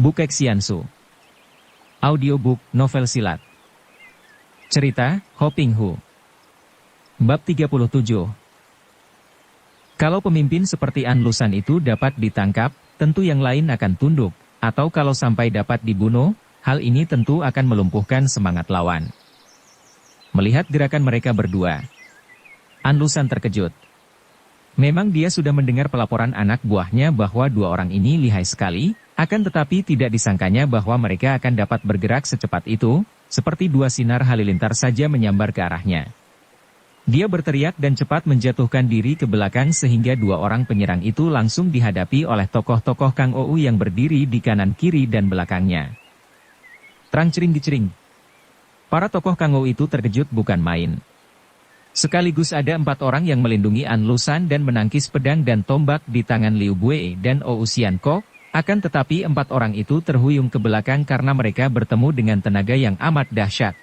Bukek Xiansu. Audiobook, novel silat. Cerita, Ho Ping Hu. Bab 37. Kalau pemimpin seperti An Lushan itu dapat ditangkap, tentu yang lain akan tunduk, atau kalau sampai dapat dibunuh, hal ini tentu akan melumpuhkan semangat lawan. Melihat gerakan mereka berdua, An Lushan terkejut. Memang dia sudah mendengar pelaporan anak buahnya bahwa dua orang ini lihai sekali, akan tetapi tidak disangkanya bahwa mereka akan dapat bergerak secepat itu, seperti dua sinar halilintar saja menyambar ke arahnya. Dia berteriak dan cepat menjatuhkan diri ke belakang sehingga dua orang penyerang itu langsung dihadapi oleh tokoh-tokoh Kang Ou yang berdiri di kanan kiri dan belakangnya. Terang cering-cering. Para tokoh Kang Ou itu terkejut bukan main. Sekaligus ada 4 orang yang melindungi An Lushan dan menangkis pedang dan tombak di tangan Liu Buei dan Ou Xiankok, akan tetapi 4 orang itu terhuyung ke belakang karena mereka bertemu dengan tenaga yang amat dahsyat.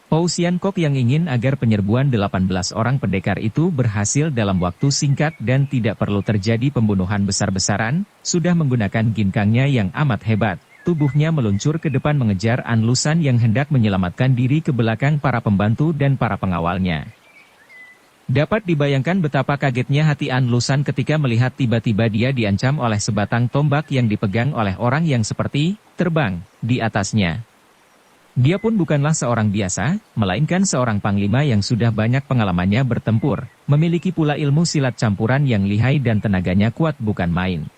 Ou Xiankok yang ingin agar penyerbuan 18 orang pendekar itu berhasil dalam waktu singkat dan tidak perlu terjadi pembunuhan besar-besaran, sudah menggunakan ginkangnya yang amat hebat. Tubuhnya meluncur ke depan mengejar An Lushan yang hendak menyelamatkan diri ke belakang para pembantu dan para pengawalnya. Dapat dibayangkan betapa kagetnya hati An Lushan ketika melihat tiba-tiba dia diancam oleh sebatang tombak yang dipegang oleh orang yang seperti terbang di atasnya. Dia pun bukanlah seorang biasa, melainkan seorang panglima yang sudah banyak pengalamannya bertempur, memiliki pula ilmu silat campuran yang lihai dan tenaganya kuat bukan main.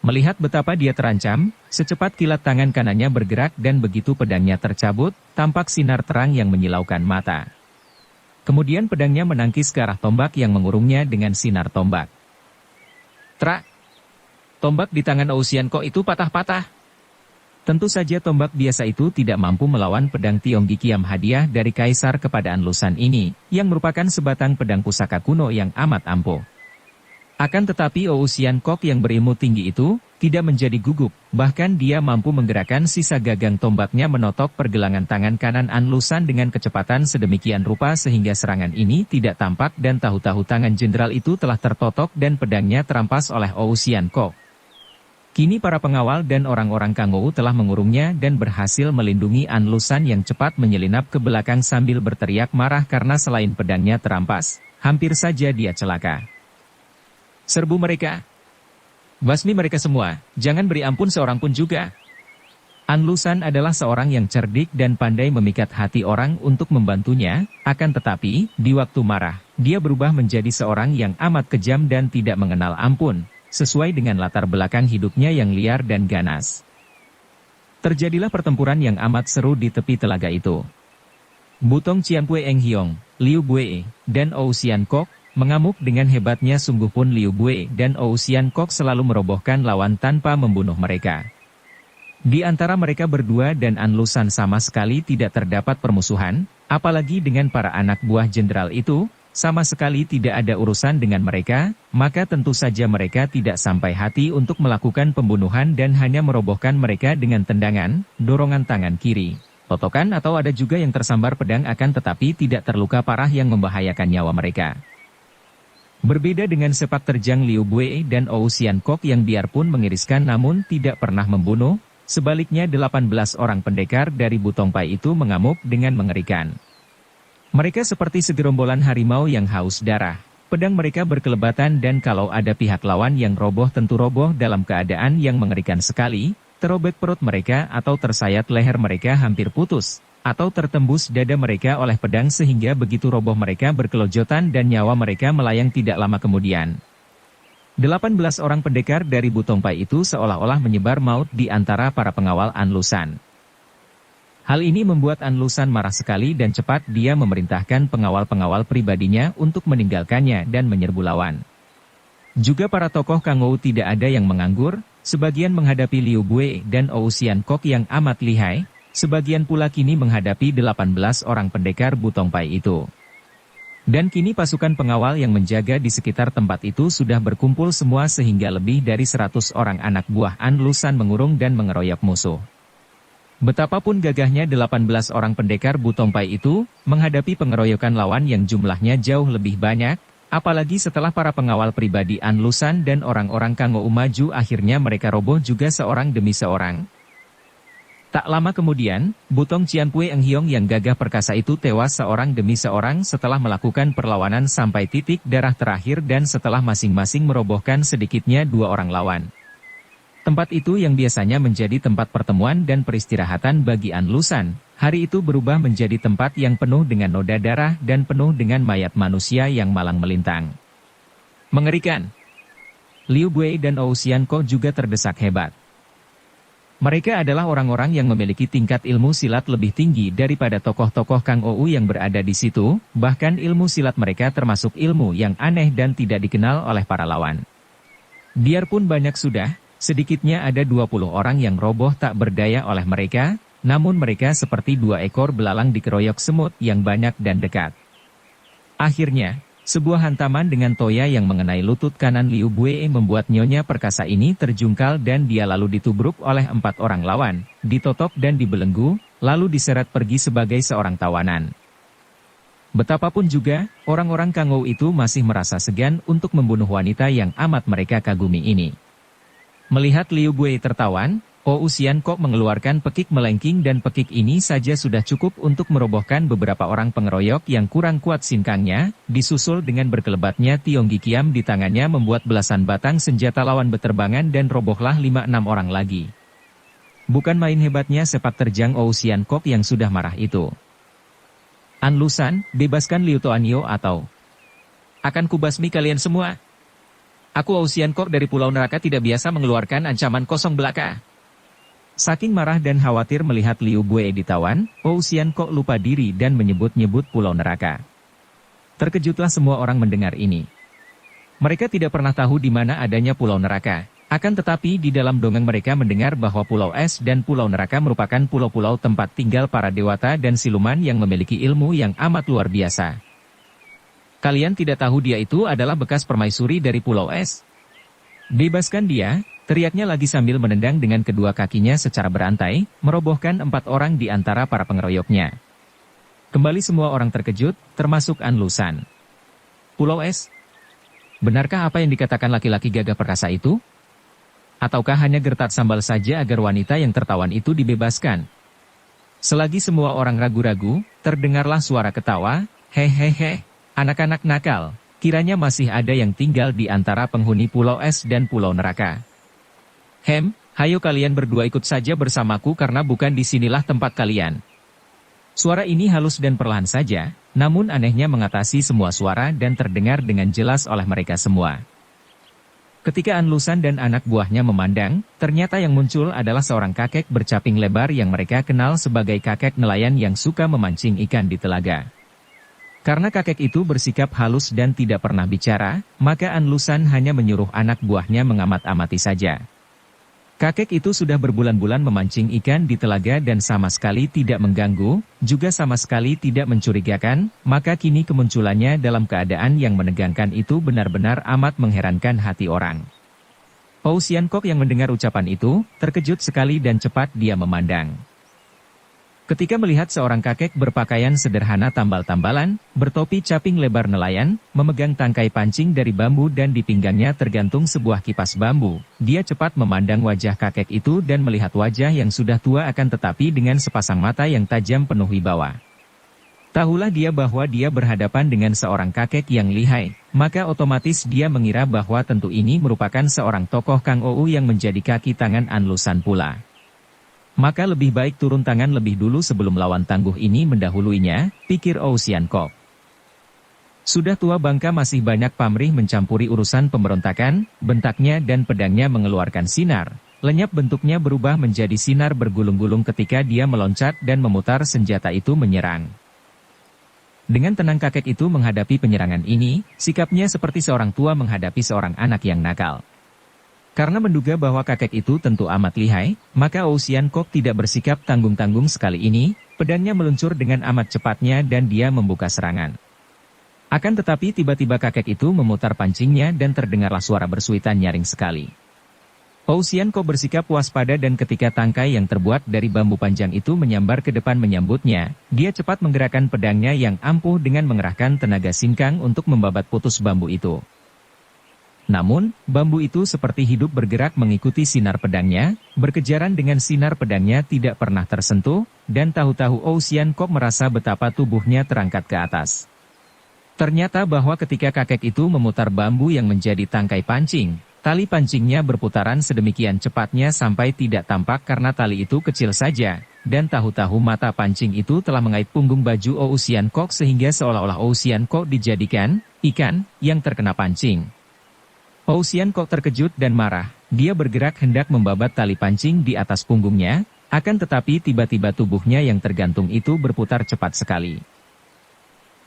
Melihat betapa dia terancam, secepat kilat tangan kanannya bergerak dan begitu pedangnya tercabut, tampak sinar terang yang menyilaukan mata. Kemudian pedangnya menangkis ke arah tombak yang mengurungnya dengan sinar tombak. Trak! Tombak di tangan Ou Xiankok itu patah-patah. Tentu saja tombak biasa itu tidak mampu melawan pedang Tionggi Kiam hadiah dari Kaisar kepada An Lushan ini, yang merupakan sebatang pedang pusaka kuno yang amat ampuh. Akan tetapi Ou Xiankok yang berilmu tinggi itu, tidak menjadi gugup, bahkan dia mampu menggerakkan sisa gagang tombaknya menotok pergelangan tangan kanan An Lushan dengan kecepatan sedemikian rupa sehingga serangan ini tidak tampak dan tahu-tahu tangan jenderal itu telah tertotok dan pedangnya terampas oleh Ou Xiankok. Kini para pengawal dan orang-orang Kang Ou telah mengurungnya dan berhasil melindungi An Lushan yang cepat menyelinap ke belakang sambil berteriak marah karena selain pedangnya terampas, hampir saja dia celaka. Serbu mereka. Basmi mereka semua, jangan beri ampun seorang pun juga. An Lushan adalah seorang yang cerdik dan pandai memikat hati orang untuk membantunya, akan tetapi, di waktu marah, dia berubah menjadi seorang yang amat kejam dan tidak mengenal ampun, sesuai dengan latar belakang hidupnya yang liar dan ganas. Terjadilah pertempuran yang amat seru di tepi telaga itu. Butong Cianpue Eng Hiong, Liu Buei, dan Ou Xiankok, mengamuk dengan hebatnya sungguh pun Liu Buei dan Ou Xiankok selalu merobohkan lawan tanpa membunuh mereka. Di antara mereka berdua dan An Lushan sama sekali tidak terdapat permusuhan, apalagi dengan para anak buah jenderal itu, sama sekali tidak ada urusan dengan mereka, maka tentu saja mereka tidak sampai hati untuk melakukan pembunuhan dan hanya merobohkan mereka dengan tendangan, dorongan tangan kiri, totokan atau ada juga yang tersambar pedang akan tetapi tidak terluka parah yang membahayakan nyawa mereka. Berbeda dengan sepak terjang Liu Buei dan Ou Xiankok yang biarpun mengiriskan namun tidak pernah membunuh, sebaliknya 18 orang pendekar dari Butongpai itu mengamuk dengan mengerikan. Mereka seperti segerombolan harimau yang haus darah, pedang mereka berkelebatan dan kalau ada pihak lawan yang roboh tentu roboh dalam keadaan yang mengerikan sekali, terobek perut mereka atau tersayat leher mereka hampir putus. Atau tertembus dada mereka oleh pedang sehingga begitu roboh mereka berkelojotan dan nyawa mereka melayang tidak lama kemudian. 18 orang pendekar dari Butongpai itu seolah-olah menyebar maut di antara para pengawal An Lushan. Hal ini membuat An Lushan marah sekali dan cepat dia memerintahkan pengawal-pengawal pribadinya untuk meninggalkannya dan menyerbu lawan. Juga para tokoh Kang Ou tidak ada yang menganggur, sebagian menghadapi Liu Buei dan Ou Xiankok yang amat lihai, sebagian pula kini menghadapi 18 orang pendekar Butongpai itu. Dan kini pasukan pengawal yang menjaga di sekitar tempat itu sudah berkumpul semua sehingga lebih dari 100 orang anak buah An Lushan mengurung dan mengeroyok musuh. Betapapun gagahnya 18 orang pendekar Butongpai itu, menghadapi pengeroyokan lawan yang jumlahnya jauh lebih banyak, Apalagi setelah para pengawal pribadi An Lushan dan orang-orang Kangou maju akhirnya mereka roboh juga seorang demi seorang. Tak lama kemudian, Butong Cianpue Eng Hiong yang gagah perkasa itu tewas seorang demi seorang setelah melakukan perlawanan sampai titik darah terakhir dan setelah masing-masing merobohkan sedikitnya 2 orang lawan. Tempat itu yang biasanya menjadi tempat pertemuan dan peristirahatan bagi An Lushan, hari itu berubah menjadi tempat yang penuh dengan noda darah dan penuh dengan mayat manusia yang malang melintang. Mengerikan. Liu Bui dan Ou Xianko juga terdesak hebat. Mereka adalah orang-orang yang memiliki tingkat ilmu silat lebih tinggi daripada tokoh-tokoh Kangou yang berada di situ, bahkan ilmu silat mereka termasuk ilmu yang aneh dan tidak dikenal oleh para lawan. Biarpun banyak sudah, sedikitnya ada 20 orang yang roboh tak berdaya oleh mereka, namun mereka seperti 2 ekor belalang dikeroyok semut yang banyak dan dekat. Akhirnya, sebuah hantaman dengan toya yang mengenai lutut kanan Liu Bui membuat nyonya perkasa ini terjungkal dan dia lalu ditubruk oleh 4 orang lawan, ditotok dan dibelenggu, lalu diseret pergi sebagai seorang tawanan. Betapapun juga, orang-orang Kangou itu masih merasa segan untuk membunuh wanita yang amat mereka kagumi ini. Melihat Liu Bui tertawan, Ou Xianko mengeluarkan pekik melengking dan pekik ini saja sudah cukup untuk merobohkan beberapa orang pengeroyok yang kurang kuat sinkangnya, disusul dengan berkelebatnya Tionggi Kiam di tangannya membuat belasan batang senjata lawan beterbangan dan robohlah 5-6 orang lagi. Bukan main hebatnya sepak terjang Ou Xianko yang sudah marah itu. An Lushan, bebaskan Liu Toanyo atau akan kubasmi kalian semua. Aku Ou Xianko dari Pulau Neraka tidak biasa mengeluarkan ancaman kosong belaka. Saking marah dan khawatir melihat Liu Bui ditawan, Ou Xianko lupa diri dan menyebut-nyebut Pulau Neraka. Terkejutlah semua orang mendengar ini. Mereka tidak pernah tahu di mana adanya Pulau Neraka. Akan tetapi di dalam dongeng mereka mendengar bahwa Pulau Es dan Pulau Neraka merupakan pulau-pulau tempat tinggal para dewata dan siluman yang memiliki ilmu yang amat luar biasa. Kalian tidak tahu dia itu adalah bekas permaisuri dari Pulau Es? Bebaskan dia! Teriaknya lagi sambil menendang dengan kedua kakinya secara berantai, merobohkan 4 orang di antara para pengeroyoknya. Kembali semua orang terkejut, termasuk An Lushan. Pulau Es? Benarkah apa yang dikatakan laki-laki gagah perkasa itu? Ataukah hanya gertak sambal saja agar wanita yang tertawan itu dibebaskan? Selagi semua orang ragu-ragu, terdengarlah suara ketawa, hehehe, anak-anak nakal, kiranya masih ada yang tinggal di antara penghuni Pulau Es dan Pulau Neraka. Hayo kalian berdua ikut saja bersamaku karena bukan disinilah tempat kalian. Suara ini halus dan perlahan saja, namun anehnya mengatasi semua suara dan terdengar dengan jelas oleh mereka semua. Ketika An Lushan dan anak buahnya memandang, ternyata yang muncul adalah seorang kakek bercaping lebar yang mereka kenal sebagai kakek nelayan yang suka memancing ikan di telaga. Karena kakek itu bersikap halus dan tidak pernah bicara, maka An Lushan hanya menyuruh anak buahnya mengamat-amati saja. Kakek itu sudah berbulan-bulan memancing ikan di telaga dan sama sekali tidak mengganggu, juga sama sekali tidak mencurigakan, maka kini kemunculannya dalam keadaan yang menegangkan itu benar-benar amat mengherankan hati orang. Ou Xianko yang mendengar ucapan itu, terkejut sekali dan cepat dia memandang. Ketika melihat seorang kakek berpakaian sederhana tambal-tambalan, bertopi caping lebar nelayan, memegang tangkai pancing dari bambu dan di pinggangnya tergantung sebuah kipas bambu, dia cepat memandang wajah kakek itu dan melihat wajah yang sudah tua akan tetapi dengan sepasang mata yang tajam penuh wibawa. Tahulah dia bahwa dia berhadapan dengan seorang kakek yang lihai, maka otomatis dia mengira bahwa tentu ini merupakan seorang tokoh Kangou yang menjadi kaki tangan An Lushan pula. Maka lebih baik turun tangan lebih dulu sebelum lawan tangguh ini mendahuluinya, pikir Ou Xianko. Sudah tua bangka masih banyak pamrih mencampuri urusan pemberontakan, bentaknya dan pedangnya mengeluarkan sinar. Lenyap bentuknya berubah menjadi sinar bergulung-gulung ketika dia meloncat dan memutar senjata itu menyerang. Dengan tenang kakek itu menghadapi penyerangan ini, sikapnya seperti seorang tua menghadapi seorang anak yang nakal. Karena menduga bahwa kakek itu tentu amat lihai, maka Ou Xianko tidak bersikap tanggung-tanggung sekali ini, pedangnya meluncur dengan amat cepatnya dan dia membuka serangan. Akan tetapi tiba-tiba kakek itu memutar pancingnya dan terdengarlah suara bersuitan nyaring sekali. Ousianko bersikap waspada dan ketika tangkai yang terbuat dari bambu panjang itu menyambar ke depan menyambutnya, dia cepat menggerakkan pedangnya yang ampuh dengan mengerahkan tenaga sinkang untuk membabat putus bambu itu. Namun, bambu itu seperti hidup bergerak mengikuti sinar pedangnya, berkejaran dengan sinar pedangnya tidak pernah tersentuh, dan tahu-tahu Ousianko merasa betapa tubuhnya terangkat ke atas. Ternyata bahwa ketika kakek itu memutar bambu yang menjadi tangkai pancing, tali pancingnya berputaran sedemikian cepatnya sampai tidak tampak karena tali itu kecil saja, dan tahu-tahu mata pancing itu telah mengait punggung baju Ousianko sehingga seolah-olah Ousianko dijadikan ikan yang terkena pancing. Ousianko terkejut dan marah, dia bergerak hendak membabat tali pancing di atas punggungnya, akan tetapi tiba-tiba tubuhnya yang tergantung itu berputar cepat sekali.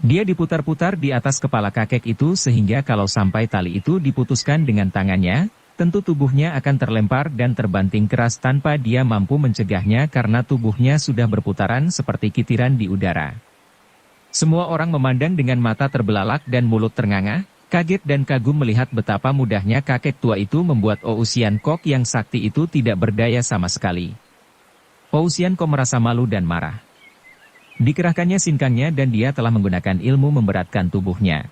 Dia diputar-putar di atas kepala kakek itu sehingga kalau sampai tali itu diputuskan dengan tangannya, tentu tubuhnya akan terlempar dan terbanting keras tanpa dia mampu mencegahnya karena tubuhnya sudah berputaran seperti kitiran di udara. Semua orang memandang dengan mata terbelalak dan mulut ternganga, kaget dan kagum melihat betapa mudahnya kakek tua itu membuat Ousianko yang sakti itu tidak berdaya sama sekali. Ousianko merasa malu dan marah. Dikerahkannya sinkangnya dan dia telah menggunakan ilmu memberatkan tubuhnya.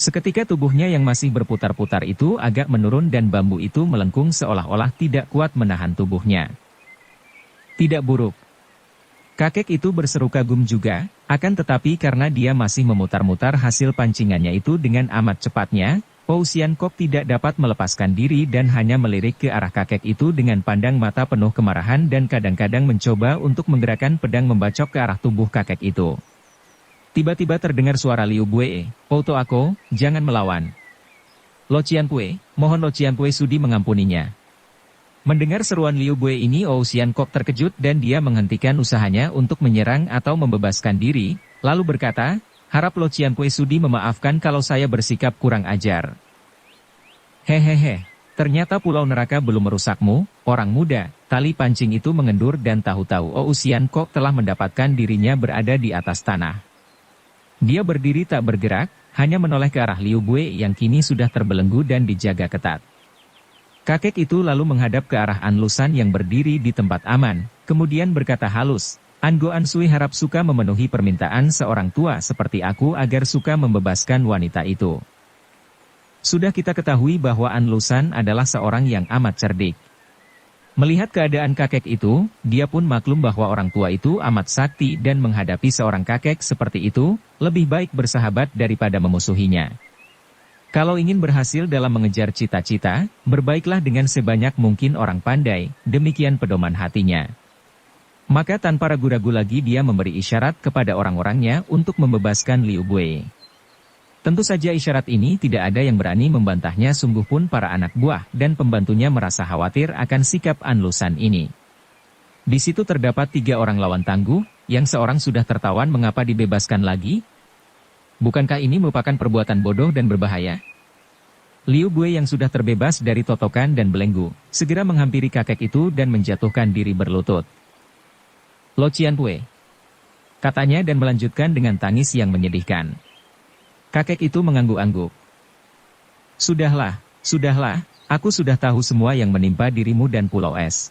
Seketika tubuhnya yang masih berputar-putar itu agak menurun dan bambu itu melengkung seolah-olah tidak kuat menahan tubuhnya. Tidak buruk. Kakek itu berseru kagum juga, akan tetapi karena dia masih memutar-mutar hasil pancingannya itu dengan amat cepatnya, Ousianko tidak dapat melepaskan diri dan hanya melirik ke arah kakek itu dengan pandang mata penuh kemarahan dan kadang-kadang mencoba untuk menggerakkan pedang membacok ke arah tubuh kakek itu. Tiba-tiba terdengar suara Liu Bue, "Outo Ako, jangan melawan. Lo Cianpue, mohon Lo Cianpue sudi mengampuninya." Mendengar seruan Liu Bue ini Ousianko terkejut dan dia menghentikan usahanya untuk menyerang atau membebaskan diri, lalu berkata, "Harap Lo Cianpue sudi memaafkan kalau saya bersikap kurang ajar." "Hehehe, ternyata pulau neraka belum merusakmu, orang muda." Tali pancing itu mengendur dan tahu-tahu Ousianko telah mendapatkan dirinya berada di atas tanah. Dia berdiri tak bergerak, hanya menoleh ke arah Liu Bue yang kini sudah terbelenggu dan dijaga ketat. Kakek itu lalu menghadap ke arah Anlusan yang berdiri di tempat aman, kemudian berkata halus, "Ango Ansui harap suka memenuhi permintaan seorang tua seperti aku agar suka membebaskan wanita itu." Sudah kita ketahui bahwa Anlusan adalah seorang yang amat cerdik. Melihat keadaan kakek itu, dia pun maklum bahwa orang tua itu amat sakti dan menghadapi seorang kakek seperti itu, lebih baik bersahabat daripada memusuhinya. Kalau ingin berhasil dalam mengejar cita-cita, berbaiklah dengan sebanyak mungkin orang pandai, demikian pedoman hatinya. Maka tanpa ragu-ragu lagi dia memberi isyarat kepada orang-orangnya untuk membebaskan Liu Bue. Tentu saja isyarat ini tidak ada yang berani membantahnya sungguh pun para anak buah dan pembantunya merasa khawatir akan sikap Anlusan ini. Di situ terdapat 3 orang lawan tangguh, yang seorang sudah tertawan mengapa dibebaskan lagi? Bukankah ini merupakan perbuatan bodoh dan berbahaya? Liu Bue yang sudah terbebas dari totokan dan belenggu, segera menghampiri kakek itu dan menjatuhkan diri berlutut. "Lo Cianpue," katanya dan melanjutkan dengan tangis yang menyedihkan. Kakek itu mengangguk-angguk. Sudahlah, aku sudah tahu semua yang menimpa dirimu dan Pulau Es.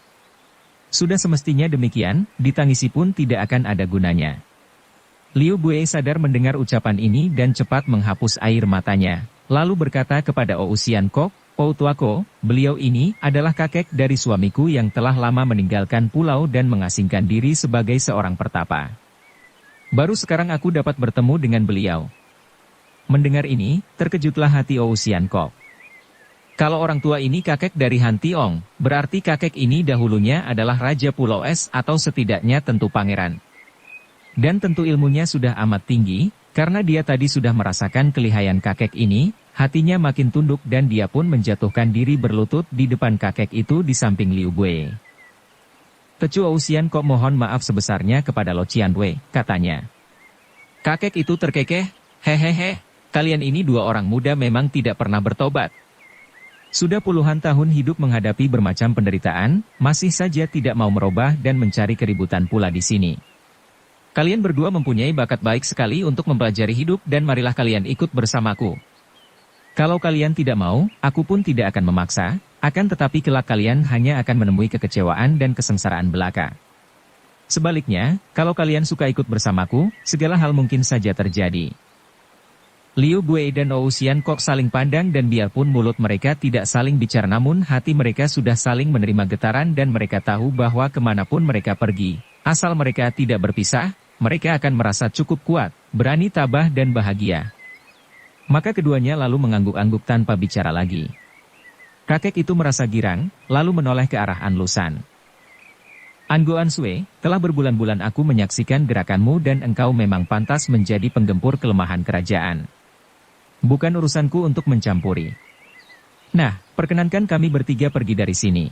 Sudah semestinya demikian, ditangisi pun tidak akan ada gunanya." Liu Bue sadar mendengar ucapan ini dan cepat menghapus air matanya, lalu berkata kepada Ousianko, "Outuako, beliau ini adalah kakek dari suamiku yang telah lama meninggalkan pulau dan mengasingkan diri sebagai seorang pertapa. Baru sekarang aku dapat bertemu dengan beliau." Mendengar ini, terkejutlah hati Ousianko. Kalau orang tua ini kakek dari Han Tiong, berarti kakek ini dahulunya adalah Raja Pulau Es atau setidaknya tentu pangeran. Dan tentu ilmunya sudah amat tinggi, karena dia tadi sudah merasakan kelihayan kakek ini, hatinya makin tunduk dan dia pun menjatuhkan diri berlutut di depan kakek itu di samping Liu Bue. "Tecu Ousianko mohon maaf sebesarnya kepada Lo Cianpue," katanya. Kakek itu terkekeh, "Hehehe, kalian ini 2 orang muda memang tidak pernah bertobat. Sudah puluhan tahun hidup menghadapi bermacam penderitaan, masih saja tidak mau merubah dan mencari keributan pula di sini. Kalian berdua mempunyai bakat baik sekali untuk mempelajari hidup dan marilah kalian ikut bersamaku. Kalau kalian tidak mau, aku pun tidak akan memaksa, Akan tetapi kelak kalian hanya akan menemui kekecewaan dan kesengsaraan belaka. Sebaliknya, kalau kalian suka ikut bersamaku, segala hal mungkin saja terjadi. Liu Bue dan Ou Xian Kok saling pandang dan biarpun mulut mereka tidak saling bicara namun hati mereka sudah saling menerima getaran dan mereka tahu bahwa kemanapun mereka pergi, asal mereka tidak berpisah, mereka akan merasa cukup kuat, berani tabah dan bahagia. Maka keduanya lalu mengangguk-angguk tanpa bicara lagi. Kakek itu merasa girang, lalu menoleh ke arah An Lushan. Angoan Sue, telah berbulan-bulan aku menyaksikan gerakanmu dan engkau memang pantas menjadi penggempur kelemahan kerajaan. Bukan urusanku untuk mencampuri. Nah, perkenankan kami bertiga pergi dari sini.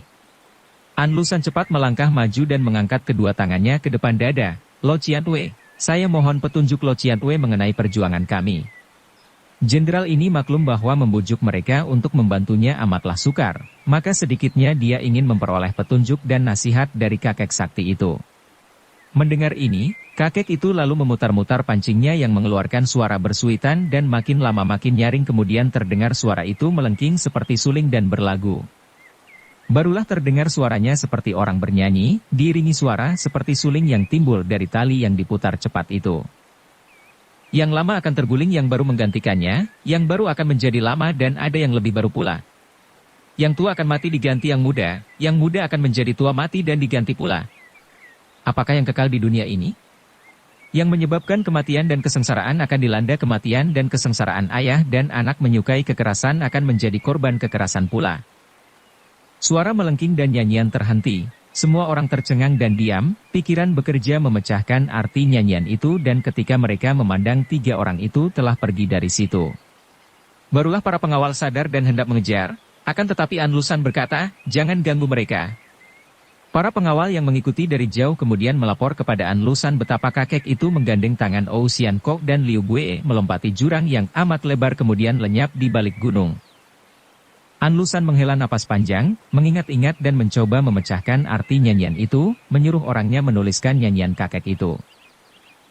An Lushan cepat melangkah maju dan mengangkat kedua tangannya ke depan dada. Lo Qianwei, saya mohon petunjuk Lo Qianwei mengenai perjuangan kami. Jenderal ini maklum bahwa membujuk mereka untuk membantunya amatlah sukar, maka sedikitnya dia ingin memperoleh petunjuk dan nasihat dari kakek sakti itu. Mendengar ini, kakek itu lalu memutar-mutar pancingnya yang mengeluarkan suara bersuitan dan makin lama makin nyaring kemudian terdengar suara itu melengking seperti suling dan berlagu. Barulah terdengar suaranya seperti orang bernyanyi, diiringi suara seperti suling yang timbul dari tali yang diputar cepat itu. Yang lama akan terguling yang baru menggantikannya, yang baru akan menjadi lama dan ada yang lebih baru pula. Yang tua akan mati diganti yang muda akan menjadi tua mati dan diganti pula. Apakah yang kekal di dunia ini? Yang menyebabkan kematian dan kesengsaraan akan dilanda kematian dan kesengsaraan ayah dan anak menyukai kekerasan akan menjadi korban kekerasan pula. Suara melengking dan nyanyian terhenti. Semua orang tercengang dan diam, pikiran bekerja memecahkan arti nyanyian itu dan ketika mereka memandang tiga orang itu telah pergi dari situ. Barulah para pengawal sadar dan hendak mengejar, akan tetapi An Lushan berkata, jangan ganggu mereka. Para pengawal yang mengikuti dari jauh kemudian melapor kepada An Lushan betapa kakek itu menggandeng tangan Ou Xian Kok dan Liu Bue melompati jurang yang amat lebar kemudian lenyap di balik gunung. An Lushan menghela napas panjang, mengingat-ingat dan mencoba memecahkan arti nyanyian itu, menyuruh orangnya menuliskan nyanyian kakek itu.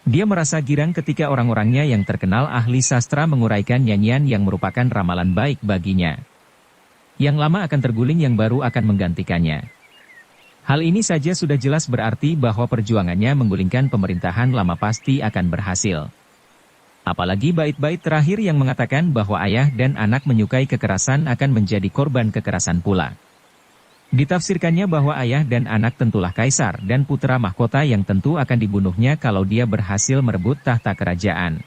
Dia merasa girang ketika orang-orangnya yang terkenal ahli sastra menguraikan nyanyian yang merupakan ramalan baik baginya. Yang lama akan terguling yang baru akan menggantikannya. Hal ini saja sudah jelas berarti bahwa perjuangannya menggulingkan pemerintahan lama pasti akan berhasil. Apalagi bait-bait terakhir yang mengatakan bahwa ayah dan anak menyukai kekerasan akan menjadi korban kekerasan pula. Ditafsirkannya bahwa ayah dan anak tentulah kaisar dan putra mahkota yang tentu akan dibunuhnya kalau dia berhasil merebut tahta kerajaan.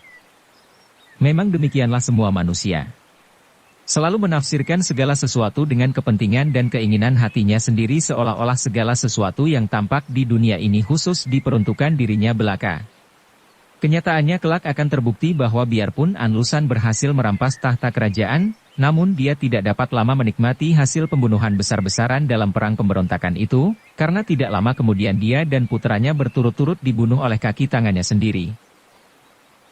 Memang demikianlah semua manusia. Selalu menafsirkan segala sesuatu dengan kepentingan dan keinginan hatinya sendiri seolah-olah segala sesuatu yang tampak di dunia ini khusus diperuntukkan dirinya belaka. Kenyataannya kelak akan terbukti bahwa biarpun An Lushan berhasil merampas tahta kerajaan, namun dia tidak dapat lama menikmati hasil pembunuhan besar-besaran dalam perang pemberontakan itu, karena tidak lama kemudian dia dan putranya berturut-turut dibunuh oleh kaki tangannya sendiri.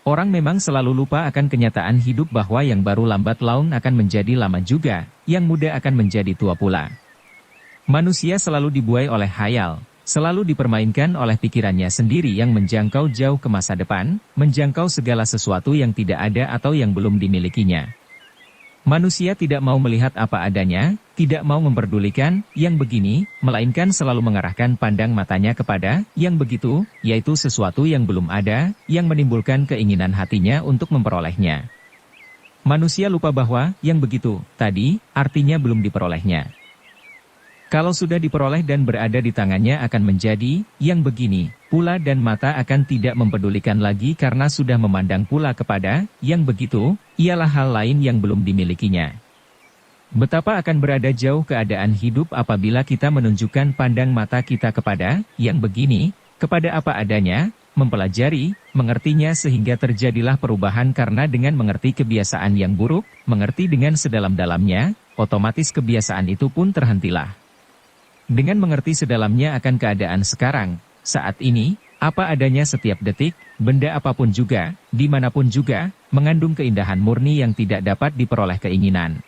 Orang memang selalu lupa akan kenyataan hidup bahwa yang baru lambat laun akan menjadi lama juga, yang muda akan menjadi tua pula. Manusia selalu dibuai oleh khayal, selalu dipermainkan oleh pikirannya sendiri yang menjangkau jauh ke masa depan, menjangkau segala sesuatu yang tidak ada atau yang belum dimilikinya. Manusia tidak mau melihat apa adanya, tidak mau memperdulikan yang begini, melainkan selalu mengarahkan pandang matanya kepada yang begitu, yaitu sesuatu yang belum ada, yang menimbulkan keinginan hatinya untuk memperolehnya. Manusia lupa bahwa yang begitu tadi artinya belum diperolehnya. Kalau sudah diperoleh dan berada di tangannya akan menjadi yang begini pula dan mata akan tidak mempedulikan lagi karena sudah memandang pula kepada yang begitu, ialah hal lain yang belum dimilikinya. Betapa akan berada jauh keadaan hidup apabila kita menunjukkan pandang mata kita kepada yang begini, kepada apa adanya, mempelajari, mengertinya sehingga terjadilah perubahan karena dengan mengerti kebiasaan yang buruk, mengerti dengan sedalam-dalamnya, otomatis kebiasaan itu pun terhentilah. Dengan mengerti sedalamnya akan keadaan sekarang, saat ini, apa adanya setiap detik, benda apapun juga, dimanapun juga, mengandung keindahan murni yang tidak dapat diperoleh keinginan.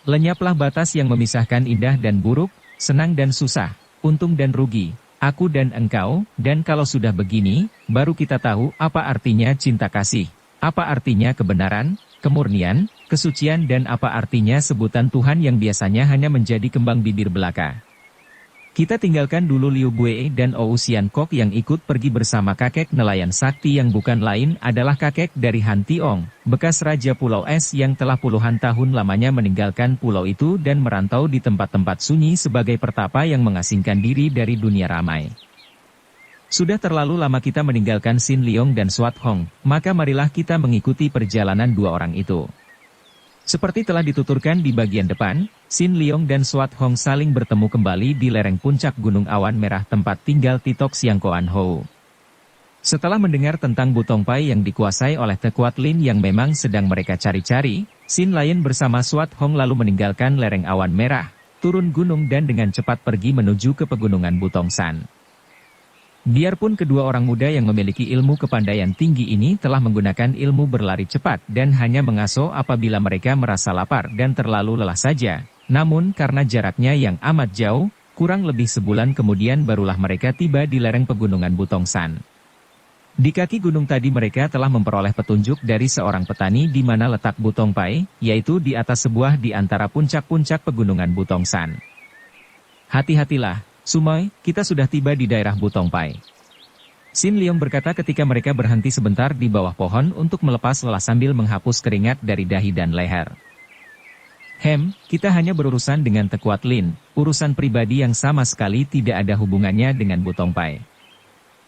Lenyaplah batas yang memisahkan indah dan buruk, senang dan susah, untung dan rugi, aku dan engkau, dan kalau sudah begini, baru kita tahu apa artinya cinta kasih. Apa artinya kebenaran, kemurnian, kesucian dan apa artinya sebutan Tuhan yang biasanya hanya menjadi kembang bibir belaka. Kita tinggalkan dulu Liu Bue dan Ou Sian Kok yang ikut pergi bersama kakek nelayan sakti yang bukan lain adalah kakek dari Han Tiong, bekas Raja Pulau Es yang telah puluhan tahun lamanya meninggalkan pulau itu dan merantau di tempat-tempat sunyi sebagai pertapa yang mengasingkan diri dari dunia ramai. Sudah terlalu lama kita meninggalkan Sin Leong dan Swat Hong, maka marilah kita mengikuti perjalanan dua orang itu. Seperti telah dituturkan di bagian depan, Sin Leong dan Swat Hong saling bertemu kembali di lereng puncak Gunung Awan Merah tempat tinggal Titok Siang Koan Ho. Setelah mendengar tentang Butong Pai yang dikuasai oleh Te Kuat Lin yang memang sedang mereka cari-cari, Sin Lion bersama Swat Hong lalu meninggalkan lereng Awan Merah, turun gunung dan dengan cepat pergi menuju ke pegunungan Butong San. Biarpun kedua orang muda yang memiliki ilmu kepandaian tinggi ini telah menggunakan ilmu berlari cepat dan hanya mengaso apabila mereka merasa lapar dan terlalu lelah saja, namun karena jaraknya yang amat jauh, kurang lebih sebulan kemudian barulah mereka tiba di lereng pegunungan Butong San. Di kaki gunung tadi mereka telah memperoleh petunjuk dari seorang petani di mana letak Butong Pai, yaitu di atas sebuah di antara puncak-puncak pegunungan Butong San. Hati-hatilah, Sumoy, kita sudah tiba di daerah Butong Pai. Sin Leong berkata ketika mereka berhenti sebentar di bawah pohon untuk melepas lelah sambil menghapus keringat dari dahi dan leher. Kita hanya berurusan dengan Te Kuat Lin, urusan pribadi yang sama sekali tidak ada hubungannya dengan Butong Pai.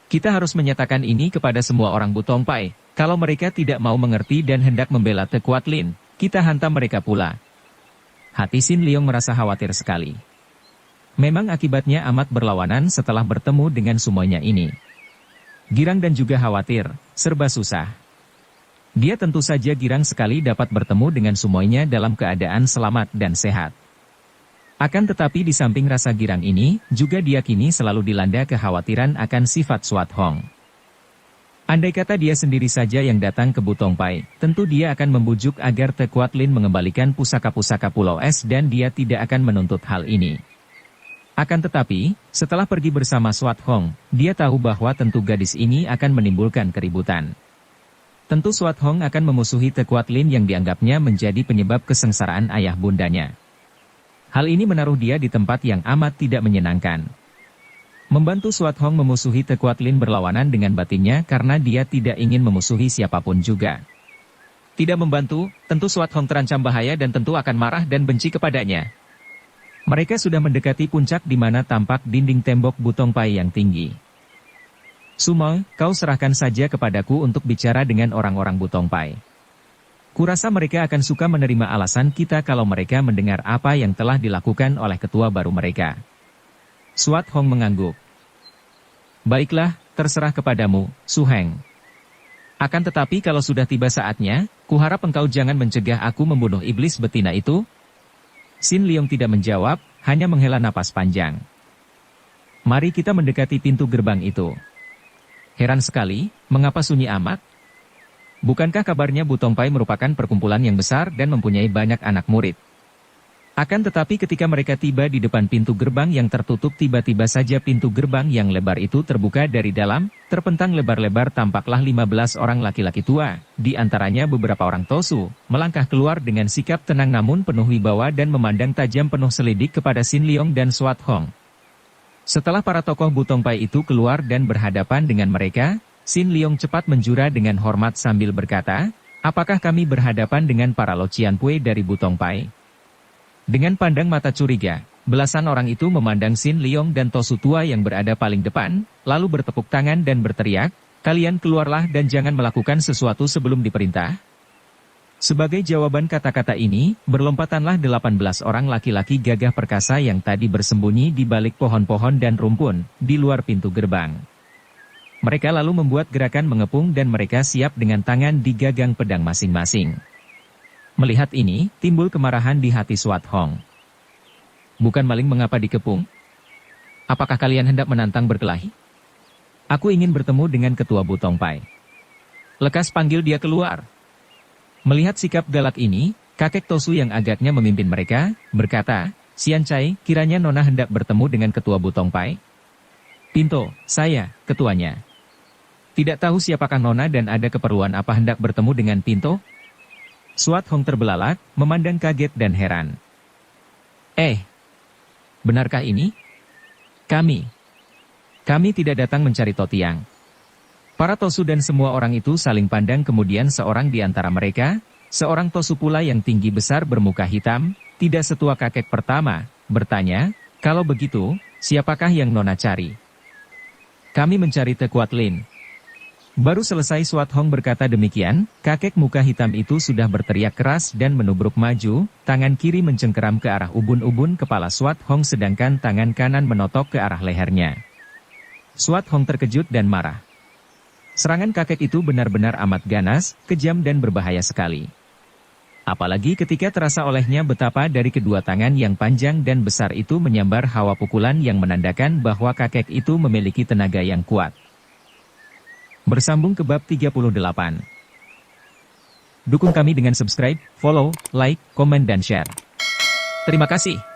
Kita harus menyatakan ini kepada semua orang Butong Pai, kalau mereka tidak mau mengerti dan hendak membela Te Kuat Lin, kita hantam mereka pula. Hati Sin Leong merasa khawatir sekali. Memang akibatnya amat berlawanan setelah bertemu dengan Sumoynya ini. Girang dan juga khawatir, serba susah. Dia tentu saja girang sekali dapat bertemu dengan Sumoynya dalam keadaan selamat dan sehat. Akan tetapi di samping rasa girang ini, juga dia kini selalu dilanda kekhawatiran akan sifat Swat Hong. Andai kata dia sendiri saja yang datang ke Butong Pai, tentu dia akan membujuk agar Te Kuat Lin mengembalikan pusaka-pusaka Pulau Es dan dia tidak akan menuntut hal ini. Akan tetapi, setelah pergi bersama Swat Hong, dia tahu bahwa tentu gadis ini akan menimbulkan keributan. Tentu Swat Hong akan memusuhi Te Kuat Lin yang dianggapnya menjadi penyebab kesengsaraan ayah bundanya. Hal ini menaruh dia di tempat yang amat tidak menyenangkan. Membantu Swat Hong memusuhi Te Kuat Lin berlawanan dengan batinnya karena dia tidak ingin memusuhi siapapun juga. Tidak membantu, tentu Swat Hong terancam bahaya dan tentu akan marah dan benci kepadanya. Mereka sudah mendekati puncak di mana tampak dinding tembok Butong Pai yang tinggi. Sumoy, kau serahkan saja kepadaku untuk bicara dengan orang-orang Butong Pai. Kurasa mereka akan suka menerima alasan kita kalau mereka mendengar apa yang telah dilakukan oleh ketua baru mereka. Swat Hong mengangguk. Baiklah, terserah kepadamu, Su Heng. Akan tetapi kalau sudah tiba saatnya, kuharap engkau jangan mencegah aku membunuh iblis betina itu. Sin Leong tidak menjawab, hanya menghela napas panjang. Mari kita mendekati pintu gerbang itu. Heran sekali, mengapa sunyi amat? Bukankah kabarnya Butong Pai merupakan perkumpulan yang besar dan mempunyai banyak anak murid? Akan tetapi ketika mereka tiba di depan pintu gerbang yang tertutup tiba-tiba saja pintu gerbang yang lebar itu terbuka dari dalam, terpentang lebar-lebar tampaklah 15 orang laki-laki tua, di antaranya beberapa orang Tosu, melangkah keluar dengan sikap tenang namun penuh wibawa dan memandang tajam penuh selidik kepada Sin Leong dan Swat Hong. Setelah para tokoh Butong Pai itu keluar dan berhadapan dengan mereka, Sin Leong cepat menjura dengan hormat sambil berkata, apakah kami berhadapan dengan para Lo Cian Pui dari Butong Pai? Dengan pandang mata curiga, belasan orang itu memandang Sin Leong dan Tosu tua yang berada paling depan, lalu bertepuk tangan dan berteriak, kalian keluarlah dan jangan melakukan sesuatu sebelum diperintah. Sebagai jawaban kata-kata ini, berlompatanlah 18 orang laki-laki gagah perkasa yang tadi bersembunyi di balik pohon-pohon dan rumpun, di luar pintu gerbang. Mereka lalu membuat gerakan mengepung dan mereka siap dengan tangan di gagang pedang masing-masing. Melihat ini, timbul kemarahan di hati Swat Hong. Bukan maling mengapa dikepung? Apakah kalian hendak menantang berkelahi? Aku ingin bertemu dengan ketua Butong Pai. Lekas panggil dia keluar. Melihat sikap galak ini, kakek Tosu yang agaknya memimpin mereka, berkata, Sian Chai, kiranya Nona hendak bertemu dengan ketua Butong Pai? Pinto, saya, ketuanya. Tidak tahu siapakah Nona dan ada keperluan apa hendak bertemu dengan Pinto? Suat Hong terbelalak, memandang kaget dan heran. Benarkah ini? Kami tidak datang mencari Totiang. Para Tosu dan semua orang itu saling pandang, kemudian seorang di antara mereka, seorang Tosu pula yang tinggi besar bermuka hitam, tidak setua kakek pertama, bertanya, "Kalau begitu, siapakah yang Nona cari?" "Kami mencari Te Kuat Lin." Baru selesai Suat Hong berkata demikian, kakek muka hitam itu sudah berteriak keras dan menubruk maju, tangan kiri mencengkeram ke arah ubun-ubun kepala Suat Hong sedangkan tangan kanan menotok ke arah lehernya. Suat Hong terkejut dan marah. Serangan kakek itu benar-benar amat ganas, kejam dan berbahaya sekali. Apalagi ketika terasa olehnya betapa dari kedua tangan yang panjang dan besar itu menyambar hawa pukulan yang menandakan bahwa kakek itu memiliki tenaga yang kuat. Bersambung ke bab 38. Dukung kami dengan subscribe, follow, like, komen dan share. Terima kasih.